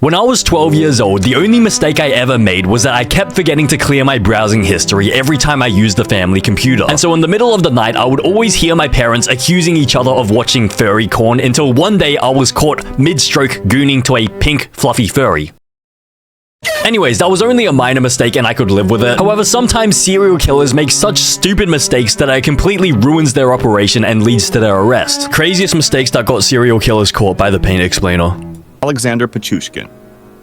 When I was 12 years old, the only mistake I ever made was that I kept forgetting to clear my browsing history every time I used the family computer. And so in the middle of the night, I would always hear my parents accusing each other of watching furry corn until one day I was caught mid-stroke gooning to a pink fluffy furry. Anyways, that was only a minor mistake and I could live with it. However, sometimes serial killers make such stupid mistakes that it completely ruins their operation and leads to their arrest. Craziest mistakes that got serial killers caught by the Paint Explainer. Alexander Pichushkin.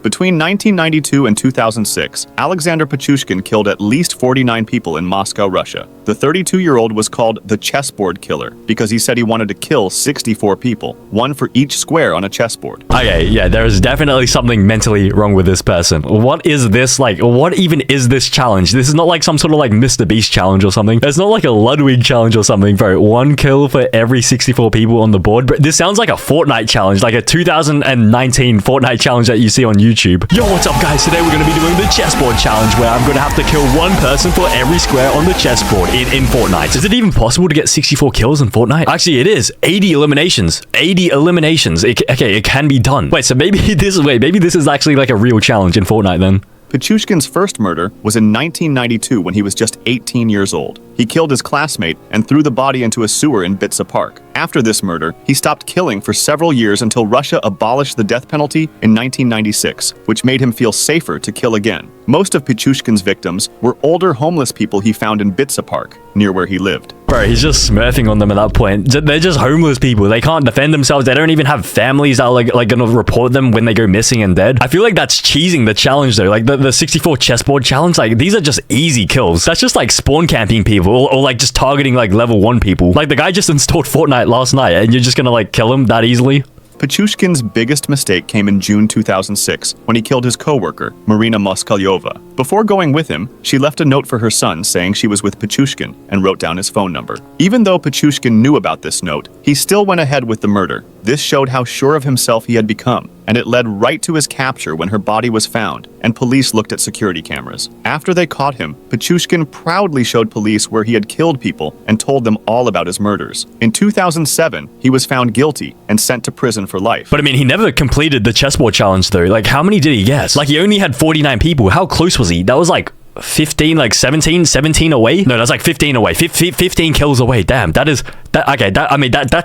Between 1992 and 2006, Alexander Pichushkin killed at least 49 people in Moscow, Russia. The 32-year-old was called the chessboard killer because he said he wanted to kill 64 people, one for each square on a chessboard. Okay, yeah, there is definitely something mentally wrong with this person. What is this like? What even is this challenge? This is not like some sort of like Mr. Beast challenge or something. It's not like a Ludwig challenge or something, bro. One kill for every 64 people on the board. But this sounds like a Fortnite challenge, like a 2019 Fortnite challenge that you see on YouTube. Yo, what's up, guys? Today we're going to be doing the chessboard challenge where I'm going to have to kill one person for every square on the chessboard in Fortnite. Is it even possible to get 64 kills in Fortnite? Actually, it is. 80 eliminations. 80 eliminations. Okay, it can be done. Wait, so maybe this is actually like a real challenge in Fortnite then. Pichushkin's first murder was in 1992 when he was just 18 years old. He killed his classmate and threw the body into a sewer in Bitsa Park. After this murder, he stopped killing for several years until Russia abolished the death penalty in 1996, which made him feel safer to kill again. Most of Pichushkin's victims were older homeless people he found in Bitsa Park, near where he lived. Bro, he's just smurfing on them at that point. They're just homeless people. They can't defend themselves. They don't even have families that are like gonna report them when they go missing and dead. I feel like that's cheesing the challenge though. Like the 64 chessboard challenge, like these are just easy kills. That's just like spawn camping people or like just targeting like level 1 people. Like the guy just installed Fortnite last night and you're just gonna like kill him that easily? Pichushkin's biggest mistake came in June 2006 when he killed his co-worker, Marina Moskalyova. Before going with him, she left a note for her son saying she was with Pichushkin and wrote down his phone number. Even though Pichushkin knew about this note, he still went ahead with the murder. This showed how sure of himself he had become, and it led right to his capture when her body was found, and police looked at security cameras. After they caught him, Pichushkin proudly showed police where he had killed people and told them all about his murders. In 2007, he was found guilty and sent to prison for life. But I mean, he never completed the chessboard challenge though. Like, how many did he guess? Like, he only had 49 people. How close was he? That was like 15, like 17 away? No, that's like 15 away. 15 kills away. Damn, that's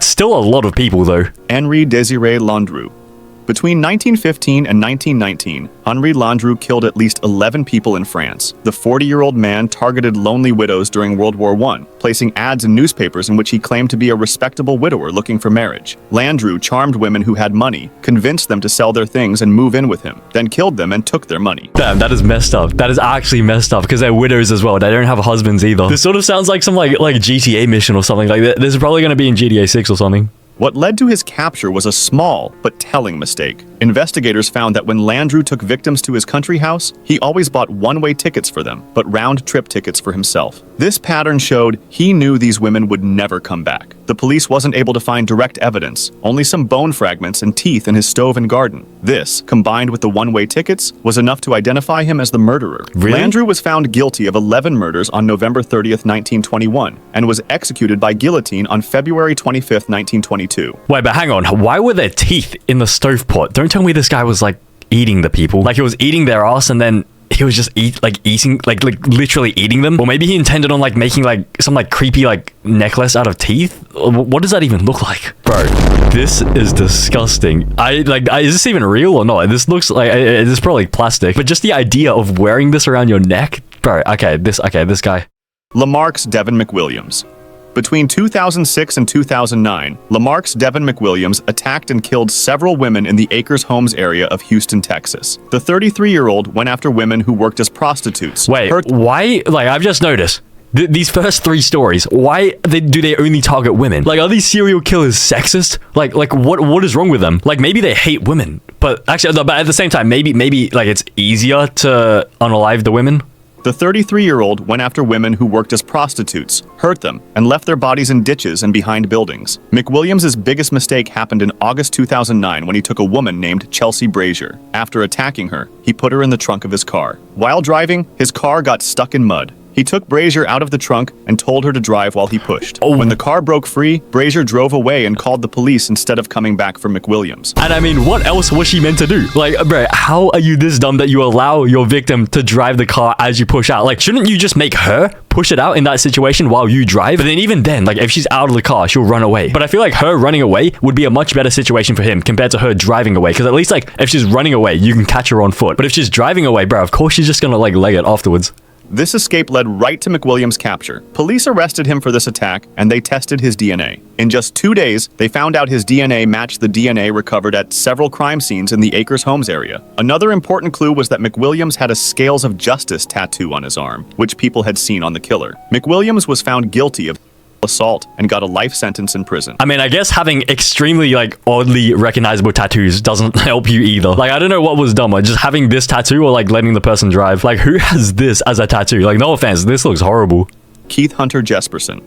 still a lot of people though. Henri Désiré Landru. Between 1915 and 1919, Henri Landru killed at least 11 people in France. The 40-year-old man targeted lonely widows during World War I, placing ads in newspapers in which he claimed to be a respectable widower looking for marriage. Landru charmed women who had money, convinced them to sell their things and move in with him, then killed them and took their money. Damn, that is messed up. That is actually messed up because they're widows as well. They don't have husbands either. This sort of sounds like some like GTA mission or something like that. This is probably going to be in GTA 6 or something. What led to his capture was a small but telling mistake. Investigators found that when Landru took victims to his country house, he always bought one-way tickets for them, but round-trip tickets for himself. This pattern showed he knew these women would never come back. The police wasn't able to find direct evidence, only some bone fragments and teeth in his stove and garden. This, combined with the one-way tickets, was enough to identify him as the murderer. Really? Landru was found guilty of 11 murders on November 30th, 1921, and was executed by guillotine on February 25th, 1922. Wait, but hang on. Why were there teeth in the stovepat? Don't tell me this guy was like eating the people. Like he was eating their ass and then he was just eating literally eating them. Or maybe he intended on like making like some like creepy like necklace out of teeth. What does that even look like? Bro, this is disgusting. Is this even real or not? This looks like this is probably plastic. But just the idea of wearing this around your neck, bro. This guy. Lamarck's Devin McWilliams. Between 2006 and 2009, Lamarck's Devin McWilliams attacked and killed several women in the Acres Homes area of Houston, Texas. The 33-year-old went after women who worked as prostitutes. Wait, why? Like, I've just noticed. These first 3 stories, why do they only target women? Like, are these serial killers sexist? Like what is wrong with them? Like, maybe they hate women, but actually, but at the same time, maybe like it's easier to unalive the women. The 33-year-old went after women who worked as prostitutes, hurt them, and left their bodies in ditches and behind buildings. McWilliams' biggest mistake happened in August 2009 when he took a woman named Chelsea Brazier. After attacking her, he put her in the trunk of his car. While driving, his car got stuck in mud. He took Brazier out of the trunk and told her to drive while he pushed. Oh. When the car broke free, Brazier drove away and called the police instead of coming back for McWilliams. And I mean, what else was she meant to do? Like, bro, how are you this dumb that you allow your victim to drive the car as you push out? Like, shouldn't you just make her push it out in that situation while you drive? But then even then, like, if she's out of the car, she'll run away. But I feel like her running away would be a much better situation for him compared to her driving away. Because at least, like, if she's running away, you can catch her on foot. But if she's driving away, bro, of course she's just gonna, like, leg it afterwards. This escape led right to McWilliams' capture. Police arrested him for this attack, and they tested his DNA. In just 2 days, they found out his DNA matched the DNA recovered at several crime scenes in the Acres Homes area. Another important clue was that McWilliams had a Scales of Justice tattoo on his arm, which people had seen on the killer. McWilliams was found guilty of assault and got a life sentence in prison. I mean, I guess having extremely, like, oddly recognizable tattoos doesn't help you either. Like, I don't know what was dumber, just having this tattoo or, like, letting the person drive. Like, who has this as a tattoo? Like, no offense, this looks horrible. Keith Hunter Jesperson.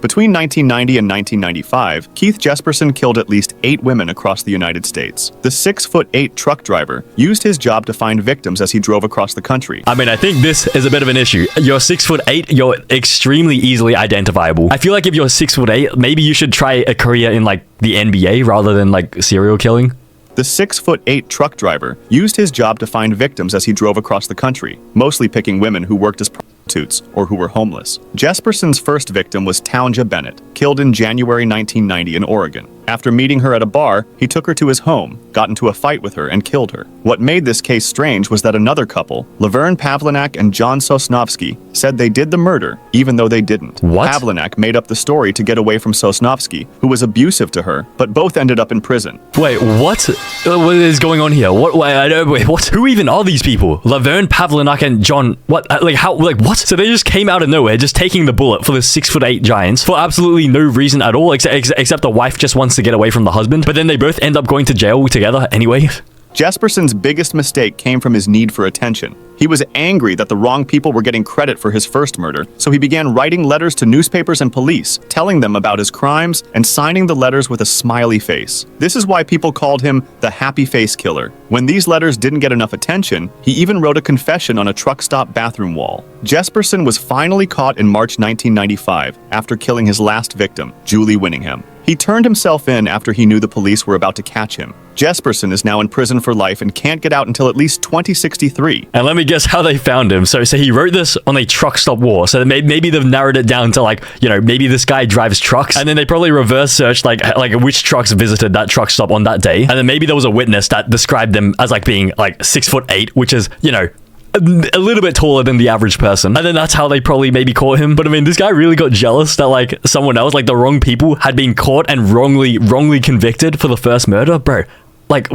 Between 1990 and 1995, Keith Jesperson killed at least 8 women across the United States. The 6'8" truck driver used his job to find victims as he drove across the country. I mean, I think this is a bit of an issue. You're 6'8", you're extremely easily identifiable. I feel like if you're 6'8", maybe you should try a career in, like, the NBA rather than, like, serial killing. The 6'8" truck driver used his job to find victims as he drove across the country, mostly picking women who worked as prostitutes or who were homeless. Jesperson's first victim was Townja Bennett, killed in January 1990 in Oregon. After meeting her at a bar, he took her to his home, got into a fight with her, and killed her. What made this case strange was that another couple, Laverne Pavlinac and John Sosnovsky, said they did the murder, even though they didn't. What? Pavlinac made up the story to get away from Sosnovsky, who was abusive to her, but both ended up in prison. Wait, what? What is going on here? Wait, what? Who even are these people? Laverne Pavlinac and John, what? Like, how, like, what? So they just came out of nowhere, just taking the bullet for the 6'8" giants for absolutely no reason at all, except the wife just wants to get away from the husband, but then they both end up going to jail together anyway. Jesperson's biggest mistake came from his need for attention. He was angry that the wrong people were getting credit for his first murder, so he began writing letters to newspapers and police, telling them about his crimes and signing the letters with a smiley face. This is why people called him the Happy Face Killer. When these letters didn't get enough attention, he even wrote a confession on a truck stop bathroom wall. Jesperson was finally caught in March 1995 after killing his last victim, Julie Winningham. He turned himself in after he knew the police were about to catch him. Jesperson is now in prison for life and can't get out until at least 2063. And let me guess how they found him. So he wrote this on a truck stop wall. So maybe they've narrowed it down to, like, you know, maybe this guy drives trucks, and then they probably reverse searched like which trucks visited that truck stop on that day, and then maybe there was a witness that described them as, like, being like 6'8", which is, you know, a little bit taller than the average person. And then that's how they probably maybe caught him. But I mean, this guy really got jealous that, like, someone else, like the wrong people, had been caught and wrongly convicted for the first murder. Bro, like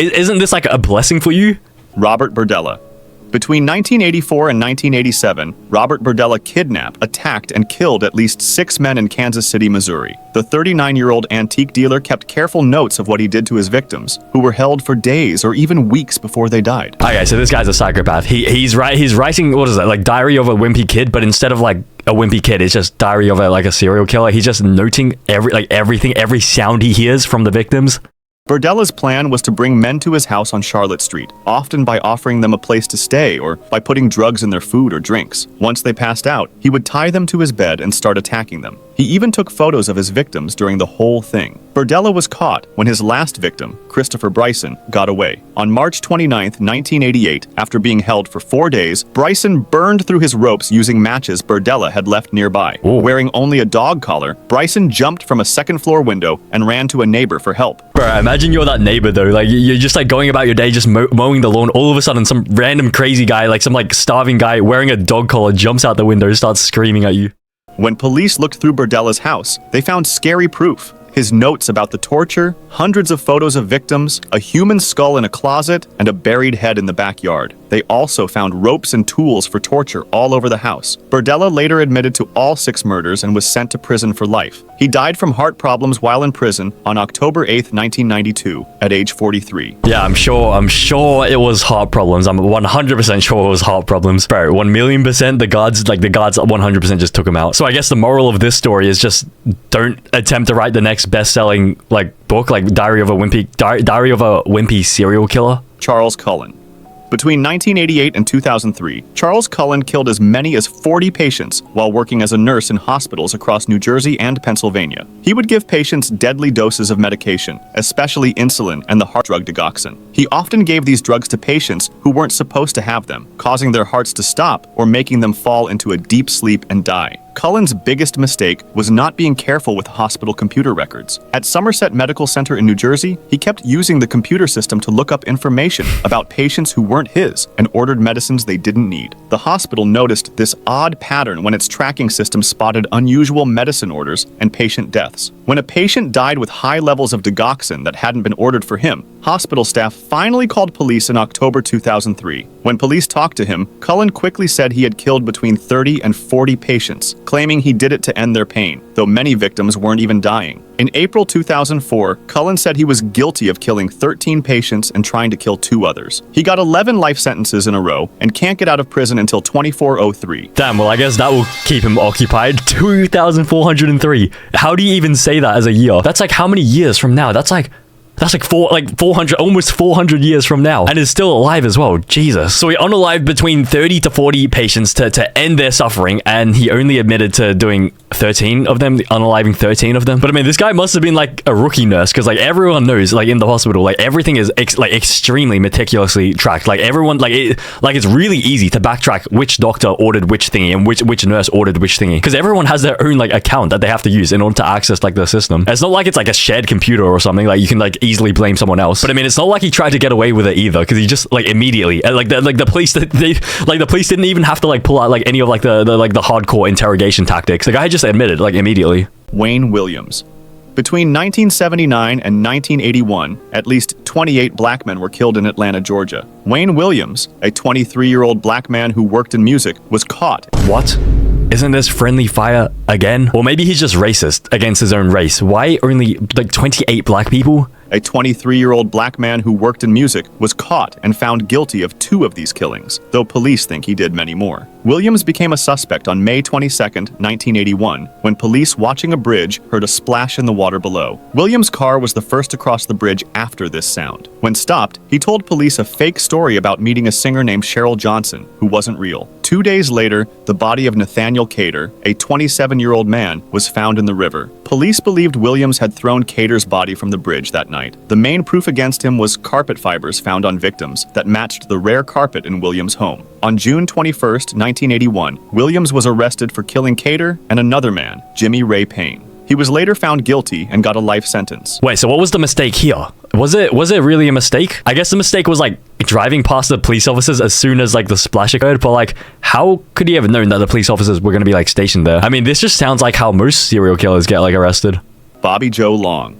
isn't this like a blessing for you? Robert Berdella. Between 1984 and 1987, Robert Berdella kidnapped, attacked, and killed at least 6 men in Kansas City, Missouri. The 39-year-old antique dealer kept careful notes of what he did to his victims, who were held for days or even weeks before they died. Okay, so this guy's a psychopath. He's writing, what is that, like Diary of a Wimpy Kid, but instead of like a wimpy kid, it's just Diary of a serial killer. He's just noting everything, every sound he hears from the victims. Berdella's plan was to bring men to his house on Charlotte Street, often by offering them a place to stay or by putting drugs in their food or drinks. Once they passed out, he would tie them to his bed and start attacking them. He even took photos of his victims during the whole thing. Berdella was caught when his last victim, Christopher Bryson, got away. On March 29, 1988, after being held for 4 days, Bryson burned through his ropes using matches Berdella had left nearby. Ooh. Wearing only a dog collar, Bryson jumped from a second-floor window and ran to a neighbor for help. Bro, imagine you're that neighbor though. Like, you're just like going about your day, just mowing the lawn. All of a sudden, some random crazy guy, like some like starving guy wearing a dog collar, jumps out the window and starts screaming at you. When police looked through Berdella's house, they found scary proof. His notes about the torture, hundreds of photos of victims, a human skull in a closet, and a buried head in the backyard. They also found ropes and tools for torture all over the house. Berdella later admitted to all 6 murders and was sent to prison for life. He died from heart problems while in prison on October 8, 1992, at age 43. Yeah, I'm sure it was heart problems. I'm 100% sure it was heart problems. Bro, 1,000,000%, the guards 100% just took him out. So I guess the moral of this story is just don't attempt to write the next best-selling, like, book, like Diary of a Wimpy serial killer. Charles Cullen. Between 1988 and 2003, Charles Cullen killed as many as 40 patients while working as a nurse in hospitals across New Jersey and Pennsylvania. He would give patients deadly doses of medication, especially insulin and the heart drug digoxin. He often gave these drugs to patients who weren't supposed to have them, causing their hearts to stop or making them fall into a deep sleep and die. Cullen's biggest mistake was not being careful with hospital computer records. At Somerset Medical Center in New Jersey, he kept using the computer system to look up information about patients who weren't his and ordered medicines they didn't need. The hospital noticed this odd pattern when its tracking system spotted unusual medicine orders and patient deaths. When a patient died with high levels of digoxin that hadn't been ordered for him, hospital staff finally called police in October 2003. When police talked to him, Cullen quickly said he had killed between 30 and 40 patients, claiming he did it to end their pain, though many victims weren't even dying. In April 2004, Cullen said he was guilty of killing 13 patients and trying to kill 2 others. He got 11 life sentences in a row and can't get out of prison until 2403. Damn, well, I guess that will keep him occupied. 2,403. How do you even say that as a year? That's like how many years from now? That's like 400, almost 400 years from now, and is still alive as well. Jesus. So he unalived between 30 to 40 patients to end their suffering, and he only admitted to doing 13 of them, unaliving 13 of them. But I mean, this guy must have been like a rookie nurse, because like everyone knows, like in the hospital, like everything is extremely meticulously tracked. Like everyone, it's really easy to backtrack which doctor ordered which thingy and which nurse ordered which thingy, because everyone has their own like account that they have to use in order to access like the system. It's not like it's like a shared computer or something like you can like easily blame someone else. But I mean, it's not like he tried to get away with it either, because he just like immediately the police the police didn't even have to like pull out like any of like the hardcore interrogation tactics. The guy just admitted like immediately. Wayne Williams. Between 1979 and 1981, at least 28 black men were killed in Atlanta, Georgia. Wayne Williams, a 23-year-old black man who worked in music, was caught. What? Isn't this friendly fire again? Or maybe he's just racist against his own race. Why only like 28 black people? A 23-year-old black man who worked in music was caught and found guilty of 2 of these killings, though police think he did many more. Williams became a suspect on May 22, 1981, when police watching a bridge heard a splash in the water below. Williams' car was the first to cross the bridge after this sound. When stopped, he told police a fake story about meeting a singer named Cheryl Johnson, who wasn't real. 2 days later, the body of Nathaniel Cater, a 27-year-old man, was found in the river. Police believed Williams had thrown Cater's body from the bridge that night. The main proof against him was carpet fibers found on victims that matched the rare carpet in Williams' home. On June 21, 1981, Williams was arrested for killing Cater and another man, Jimmy Ray Payne. He was later found guilty and got a life sentence. Wait, so what was the mistake here? Was it really a mistake? I guess the mistake was like driving past the police officers as soon as like the splash occurred, but like how could he have known that the police officers were going to be like stationed there? I mean, this just sounds like how most serial killers get like arrested. Bobby Joe Long.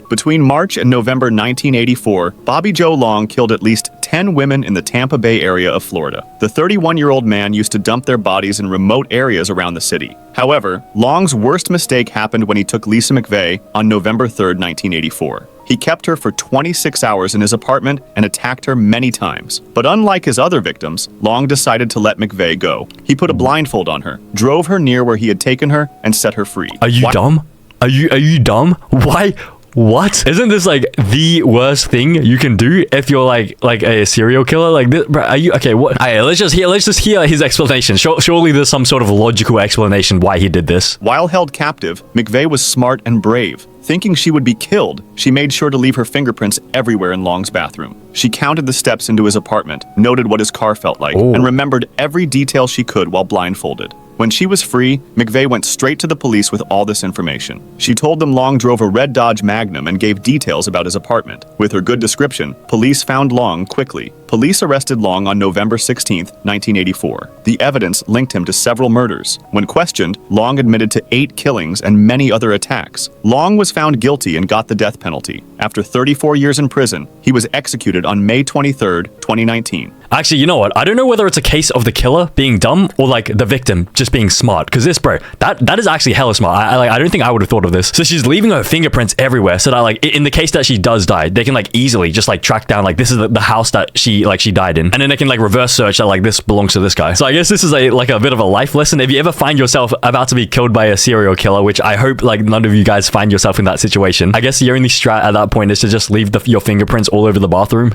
Between March and November 1984, Bobby Joe Long killed at least 10 women in the Tampa Bay area of Florida. The 31-year-old man used to dump their bodies in remote areas around the city. However, Long's worst mistake happened when he took Lisa McVeigh on November 3, 1984. He kept her for 26 hours in his apartment and attacked her many times. But unlike his other victims, Long decided to let McVeigh go. He put a blindfold on her, drove her near where he had taken her, and set her free. Are you dumb? Are you dumb? Why? What? Isn't this like the worst thing you can do if you're like a serial killer? Like this, bro, are you okay? What? Alright, let's just hear his explanation. Surely there's some sort of logical explanation why he did this. While held captive, McVeigh was smart and brave. Thinking she would be killed, she made sure to leave her fingerprints everywhere in Long's bathroom. She counted the steps into his apartment, noted what his car felt like, and remembered every detail she could while blindfolded. When she was free, McVeigh went straight to the police with all this information. She told them Long drove a red Dodge Magnum and gave details about his apartment. With her good description, police found Long quickly. Police arrested Long on November 16, 1984. The evidence linked him to several murders. When questioned, Long admitted to 8 killings and many other attacks. Long was found guilty and got the death penalty. After 34 years in prison, he was executed on May 23, 2019. Actually, you know what? I don't know whether it's a case of the killer being dumb or like the victim just being smart. Because this, bro, that is actually hella smart. I don't think I would have thought of this. So she's leaving her fingerprints everywhere, so that like in the case that she does die, they can like easily just like track down like this is the house that she died in, and then they can like reverse search that like this belongs to this guy. So I guess this is a bit of a life lesson. If you ever find yourself about to be killed by a serial killer, which I hope like none of you guys find yourself in that situation, I guess the only strat at that point is to just leave your fingerprints all over the bathroom.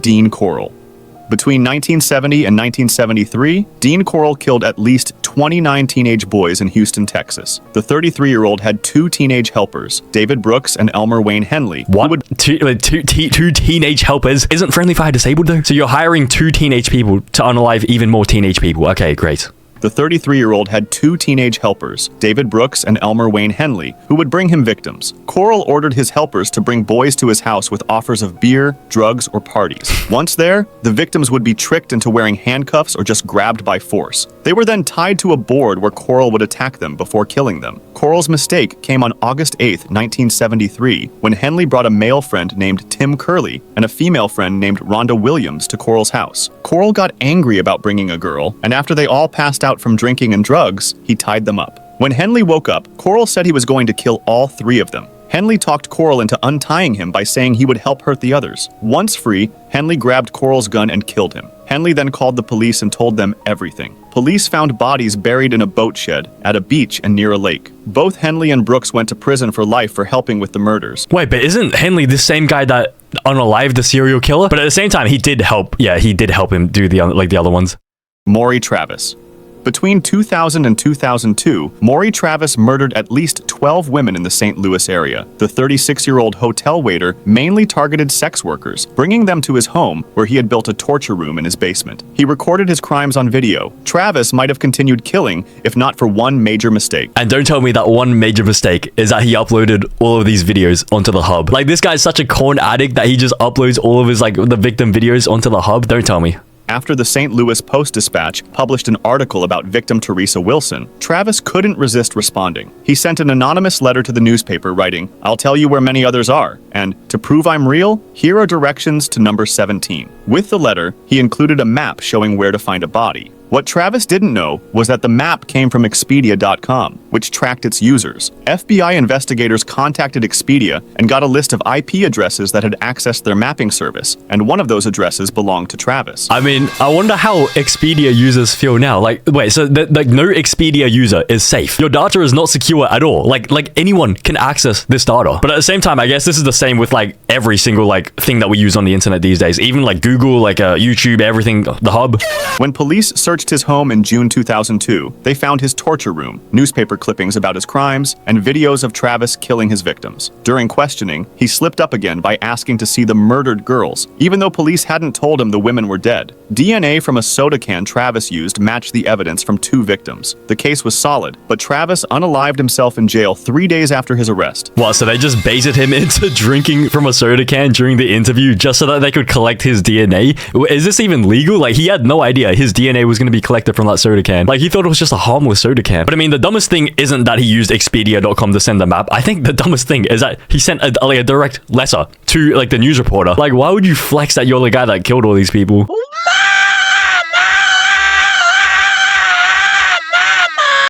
Dean Corll. Between 1970 and 1973, Dean Corll killed at least 29 teenage boys in Houston, Texas. The 33-year-old had two teenage helpers, David Brooks and Elmer Wayne Henley. What? Two teenage helpers? Isn't Friendly Fire disabled though? So you're hiring two teenage people to unalive even more teenage people. Okay, great. The 33-year-old had two teenage helpers, David Brooks and Elmer Wayne Henley, who would bring him victims. Corll ordered his helpers to bring boys to his house with offers of beer, drugs, or parties. Once there, the victims would be tricked into wearing handcuffs or just grabbed by force. They were then tied to a board where Corll would attack them before killing them. Corll's mistake came on August 8, 1973, when Henley brought a male friend named Tim Curley and a female friend named Rhonda Williams to Corll's house. Corll got angry about bringing a girl, and after they all passed out from drinking and drugs, he tied them up. When Henley woke up, Corll said he was going to kill all three of them. Henley talked Corll into untying him by saying he would help hurt the others. Once free, Henley grabbed Corll's gun and killed him. Henley then called the police and told them everything. Police found bodies buried in a boat shed, at a beach, and near a lake. Both Henley and Brooks went to prison for life for helping with the murders. Wait, but isn't Henley the same guy that unalived the serial killer? But at the same time, he did help. Yeah, he did help him do the other ones. Maury Travis. Between 2000 and 2002, Maury Travis murdered at least 12 women in the St. Louis area. The 36-year-old hotel waiter mainly targeted sex workers, bringing them to his home where he had built a torture room in his basement. He recorded his crimes on video. Travis might have continued killing if not for one major mistake. And don't tell me that one major mistake is that he uploaded all of these videos onto the hub. Like, this guy's such a corn addict that he just uploads all of his, like, the victim videos onto the hub. Don't tell me. After the St. Louis Post-Dispatch published an article about victim Teresa Wilson, Travis couldn't resist responding. He sent an anonymous letter to the newspaper writing, "I'll tell you where many others are, and to prove I'm real, here are directions to number 17. With the letter, he included a map showing where to find a body. What Travis didn't know was that the map came from Expedia.com, which tracked its users. FBI investigators contacted Expedia and got a list of IP addresses that had accessed their mapping service, and one of those addresses belonged to Travis. I mean, I wonder how Expedia users feel now. Like, wait, so like no Expedia user is safe. Your data is not secure at all. Like anyone can access this data. But at the same time, I guess this is the same with like every single like thing that we use on the internet these days. Even like Google, like YouTube, everything, the hub. When police searched his home in June 2002, they found his torture room, newspaper clippings about his crimes, and videos of Travis killing his victims. During questioning, he slipped up again by asking to see the murdered girls, even though police hadn't told him the women were dead. DNA from a soda can Travis used matched the evidence from two victims. The case was solid, but Travis unalived himself in jail 3 days after his arrest. What, so they just baited him into drinking from a soda can during the interview just so that they could collect his DNA? Is this even legal? Like, he had no idea his DNA was going to be collected from that soda can. Like, he thought it was just a harmless soda can. But I mean, the dumbest thing isn't that he used Expedia.com to send the map. I think the dumbest thing is that he sent a direct letter to like the news reporter. Like, why would you flex that you're the guy that killed all these people?